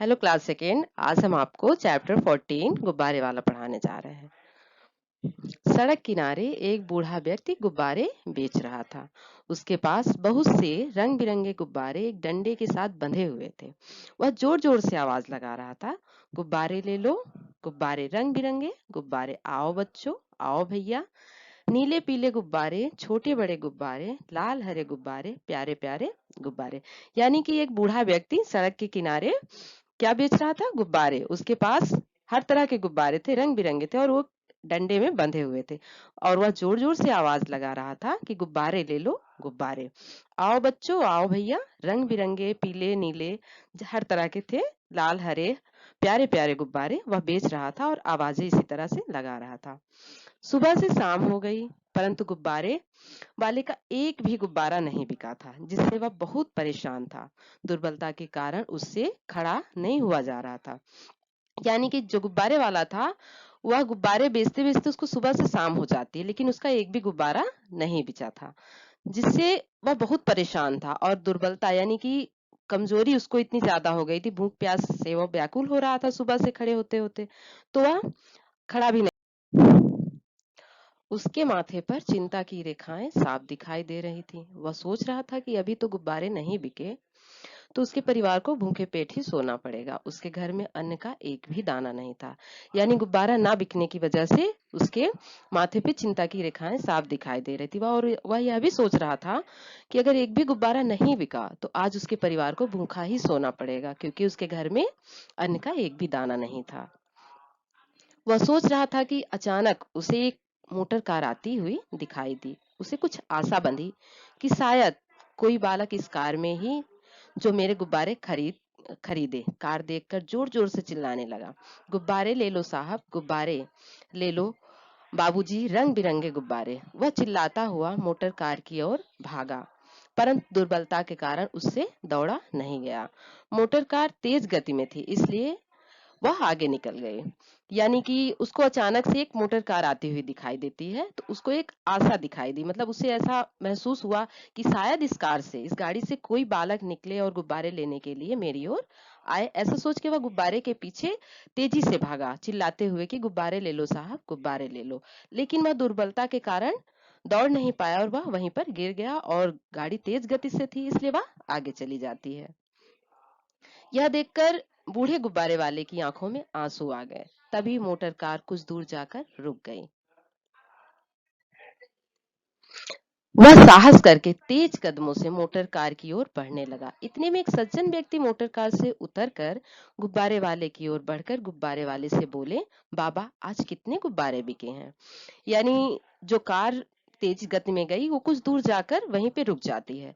Hello class second. आज हम आपको चैप्टर 14 गुब्बारे वाला पढ़ाने जा रहे हैं। सड़क किनारे एक बूढ़ा व्यक्ति गुब्बारे बेच रहा था। उसके पास बहुत से रंग बिरंगे गुब्बारे एक डंडे के साथ बंधे हुए थे। वह जोर जोर से आवाज लगा रहा था, गुब्बारे ले लो, गुब्बारे रंग बिरंगे गुब्बारे, आओ बच्चों, आओ भैया, नीले पीले गुब्बारे, छोटे बड़े गुब्बारे, लाल हरे गुब्बारे, प्यारे प्यारे गुब्बारे। यानी कि एक बूढ़ा व्यक्ति सड़क के किनारे क्या बेच रहा था? गुब्बारे। उसके पास हर तरह के गुब्बारे थे, रंग बिरंगे थे और वो डंडे में बंधे हुए थे। और वह जोर जोर से आवाज लगा रहा था कि गुब्बारे ले लो, गुब्बारे, आओ बच्चों, आओ भैया, रंग बिरंगे पीले नीले हर तरह के थे, लाल हरे प्यारे प्यारे गुब्बारे वह बेच रहा था और आवाजें इसी तरह से लगा रहा था। सुबह से शाम हो गई, परंतु गुब्बारे वाले का एक भी गुब्बारा नहीं बिका था, जिससे वह बहुत परेशान था। दुर्बलता के कारण उससे खड़ा नहीं हुआ जा रहा था। यानी कि जो गुब्बारे वाला था, वह गुब्बारे बेचते बेचते उसको सुबह से शाम हो जाती है, लेकिन उसका एक भी गुब्बारा नहीं बिचा था, जिससे वह बहुत परेशान था। और दुर्बलता यानी कि कमजोरी उसको इतनी ज्यादा हो गई थी, भूख प्यास से वह व्याकुल हो रहा था सुबह से खड़े होते होते, तो वह खड़ा भी नहीं। उसके माथे पर चिंता की रेखाएं साफ दिखाई दे रही थी। वह सोच रहा था कि अभी तो गुब्बारे नहीं बिके तो उसके परिवार को भूखे पेट ही सोना पड़ेगा। उसके घर में अन्न का एक भी दाना नहीं था। यानी गुब्बारा ना बिकने की वजह से उसके माथे पे चिंता की रेखाएं साफ दिखाई दे रही थी। वह यह भी सोच रहा था कि अगर एक भी गुब्बारा नहीं बिका तो आज उसके परिवार को भूखा ही सोना पड़ेगा, क्योंकि उसके घर में अन्न का एक भी दाना नहीं था। वह सोच रहा था कि अचानक उसे एक मोटर कार आती हुई दिखाई दी। उसे कुछ आशा बंधी कि शायद कोई बालक इस कार में ही जो मेरे गुब्बारे खरीदे। कार देखकर जोर जोर से चिल्लाने लगा, गुब्बारे ले लो साहब, गुब्बारे ले लो बाबूजी, रंग बिरंगे गुब्बारे। वह चिल्लाता हुआ मोटर कार की ओर भागा, परंतु दुर्बलता के कारण उससे दौड़ा नहीं गया। मोटर कार तेज गति में थी, इसलिए वह आगे निकल गए। यानी कि उसको अचानक से एक मोटर कार आती हुई दिखाई देती है, तो उसको एक आशा दिखाई दी, मतलब उसे ऐसा महसूस हुआ कि शायद इस कार से, इस गाड़ी से कोई बालक निकले और गुब्बारे लेने के लिए मेरी ओर आए। ऐसा सोच के वह गुब्बारे के पीछे तेजी से भागा, चिल्लाते हुए कि गुब्बारे ले लो साहब, गुब्बारे ले लो। लेकिन वह दुर्बलता के कारण दौड़ नहीं पाया और वह वहीं पर गिर गया, और गाड़ी तेज गति से थी इसलिए वह आगे चली जाती है। यह देखकर बूढ़े गुब्बारे वाले की आंखों में आंसू आ गए। तभी मोटर कार कुछ दूर जाकर रुक गई। वह साहस करके तेज कदमों से मोटर कार की ओर बढ़ने लगा। इतने में एक सज्जन व्यक्ति मोटर कार से उतरकर गुब्बारे वाले की ओर बढ़कर गुब्बारे वाले से बोले, बाबा आज कितने गुब्बारे बिके हैं? यानी जो कार तेज गति में गई वो कुछ दूर जाकर वहीं पे रुक जाती है।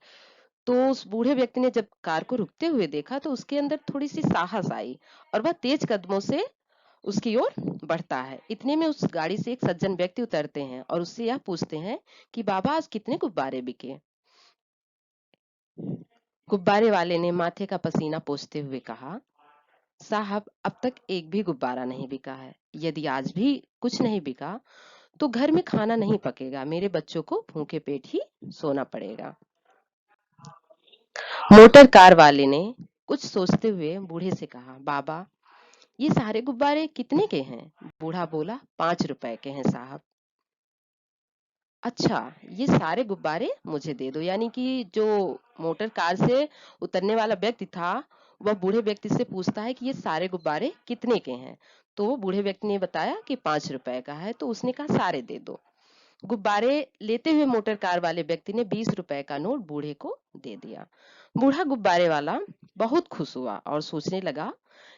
तो उस बूढ़े व्यक्ति ने जब कार को रुकते हुए देखा तो उसके अंदर थोड़ी सी साहस आई और वह तेज कदमों से उसकी ओर बढ़ता है। इतने में उस गाड़ी से एक सज्जन व्यक्ति उतरते हैं और उससे यह पूछते हैं कि बाबा आज कितने गुब्बारे बिके? गुब्बारे वाले ने माथे का पसीना पोंछते हुए कहा, साहब अब तक एक भी गुब्बारा नहीं बिका है। यदि आज भी कुछ नहीं बिका तो घर में खाना नहीं पकेगा, मेरे बच्चों को भूखे पेट ही सोना पड़ेगा। मोटर कार वाले ने कुछ सोचते हुए बूढ़े से कहा, बाबा ये सारे गुब्बारे कितने के हैं? बूढ़ा बोला, 5 रुपए के हैं साहब। अच्छा, ये सारे गुब्बारे मुझे दे दो। यानी कि जो मोटर कार से उतरने वाला व्यक्ति था, वह बूढ़े व्यक्ति से पूछता है कि ये सारे गुब्बारे कितने के हैं? तो वो बूढ़े व्यक्ति ने बताया कि 5 रुपए का है, तो उसने कहा सारे दे दो। गुब्बारे लेते हुए मोटर कार वाले व्यक्ति ने 20 रुपए का नोट बूढ़े को दे दिया। बूढ़ा गुब्बारे वाला बहुत खुश हुआ और सोचने लगा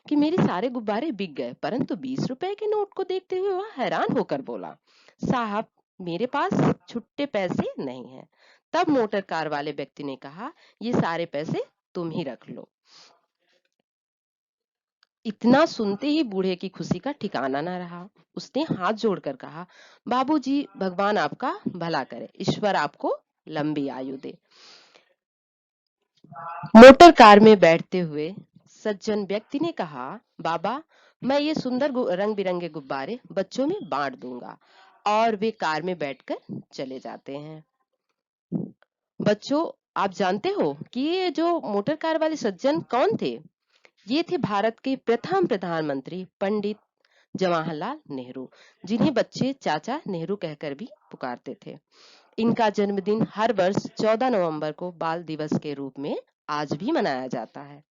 कि मेरे सारे गुब्बारे बिक गए, परंतु 20 रुपए के नोट को देखते हुए वह हैरान होकर बोला, साहब मेरे पास छुट्टे पैसे नहीं है। तब मोटर कार वाले व्यक्ति ने कहा, ये सारे पैसे तुम ही रख लो। इतना सुनते ही बूढ़े की खुशी का ठिकाना न रहा। उसने हाथ जोड़कर कहा, बाबूजी भगवान आपका भला करे, ईश्वर आपको लंबी आयु दे। मोटर कार में बैठते हुए सज्जन व्यक्ति ने कहा, बाबा मैं ये सुंदर रंग बिरंगे गुब्बारे बच्चों में बांट दूंगा। और वे कार में बैठकर चले जाते हैं। बच्चों, आप जानते हो कि ये जो मोटर कार वाले सज्जन कौन थे? ये थे भारत के प्रथम प्रधानमंत्री पंडित जवाहरलाल नेहरू, जिन्हें बच्चे चाचा नेहरू कहकर भी पुकारते थे। इनका जन्मदिन हर वर्ष 14 नवंबर को बाल दिवस के रूप में आज भी मनाया जाता है।